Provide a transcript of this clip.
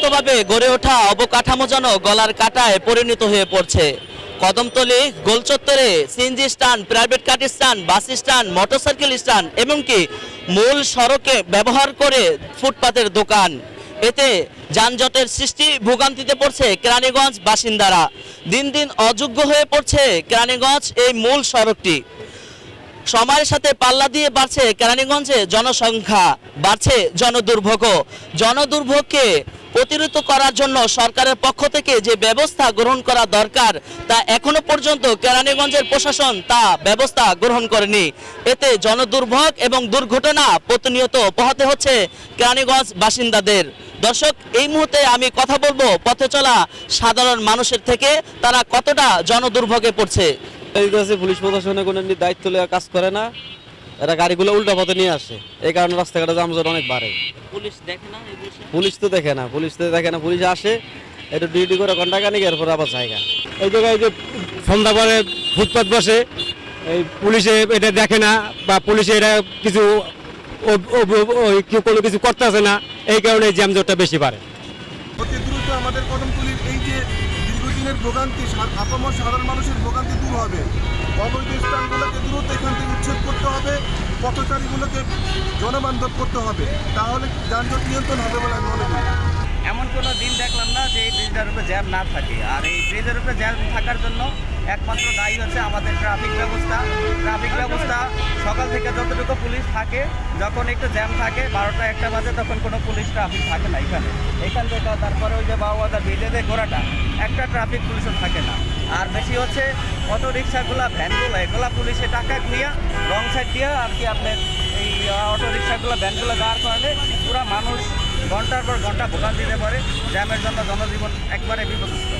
পরিকল্পিতভাবে গড়ে ওঠা অবকাঠামো যেন গলার কাঁটায় পরিণত হয়ে পড়ছে। কদমতলী গোলচত্বরে CNG stand, private car stand, bus stand, motorcycle stand এমনকি মূল সড়কে ব্যবহার করে ফুটপাতের দোকান, এতে যানজটের সৃষ্টি, ভোগান্তিতে পড়ছে কেরানীগঞ্জ বাসিন্দারা। দিন দিন অযোগ্য হয়ে পড়ছে কেরানীগঞ্জ এই মূল সড়কটি। সময়ের সাথে পাল্লা দিয়ে বাড়ছে কেরানীগঞ্জে জনসংখ্যা, বাড়ছে জনদুর্ভোগও। জনদুর্ভোগকে প্রতিরোধ করার জন্য সরকারের পক্ষ থেকে যে ব্যবস্থা গ্রহণ করা দরকার তা এখনো পর্যন্ত কেরানীগঞ্জের প্রশাসন তা ব্যবস্থা গ্রহণ করেনি। এতে জনদুর্ভোগ এবং দুর্ঘটনা প্রতিনিয়ত পোহাতে হচ্ছে কেরানীগঞ্জ বাসিন্দাদের। দর্শক, এই মুহূর্তে আমি কথা বলবো পথে চলা সাধারণ মানুষের থেকে, তারা কতটা জনদুর্ভোগে পড়ছে। এই কাছে পুলিশ প্রশাসনে কোনো দায়িত্ব লওয়া কাজ করে না, এরা গাড়িগুলো উল্টা পথে নিয়ে আসে, এই কারণে রাস্তাঘাটে যানজট অনেক বাড়ে। পুলিশ দেখে না, পুলিশ তো দেখে না, পুলিশ আসে একটু ডিউটি করে ঘন্টা খানিক, এরপর আবার জায়গা। এই জায়গায় যে সন্ধ্যা পরে ফুটপাত বসে, এই পুলিশে এটা দেখে না বা পুলিশে এটা কিছু কোনো কিছু করতেছে না, এই কারণে জ্যামজটটা বেশি বাড়ে। অতি দ্রুত আমাদের কদমতলীর এই যে দীর্ঘদিনের ভোগান্তি, আপামর সাধারণ মানুষের ভোগান্তি দূর হবে। অবৈধ স্থানগুলোকে দ্রুত এখান থেকে উচ্ছেদ করতে হবে, পথচারীগুলোকে জনবান্ধব করতে হবে, তাহলে যানজট নিয়ন্ত্রণ হবে বলে আমি মনে করি। এমন কোনো দিন দেখলাম না যে এই ব্রিজটার উপরে জ্যাম না থাকে। আর এই ব্রিজের উপরে জ্যাম থাকার জন্য একমাত্র দায়ী হচ্ছে আমাদের ট্রাফিক ব্যবস্থা। সকাল থেকে যতটুকু পুলিশ থাকে, যখন একটু জ্যাম থাকে 12টা 1টা বাজে, তখন কোনো পুলিশ ট্রাফিক থাকে না এখান থেকে। তারপরে ওই যে বাউবাজার ব্রিজে যে ঘোড়াটা, একটা ট্রাফিক পুলিশও থাকে না। আর বেশি হচ্ছে অটো রিক্সাগুলো, ভ্যানগুলো, এগুলো পুলিশে টাকা নিয়ে রং সাইড দিয়ে আর কি আপনার এই অটো রিক্সাগুলো, ভ্যানগুলো যাওয়ার কারণে পুরো মানুষ ঘন্টার পর ঘন্টা ভোগান্তি দিতে পারে। জ্যামের জন্য জনজীবন একবারে বিপর্যস্ত।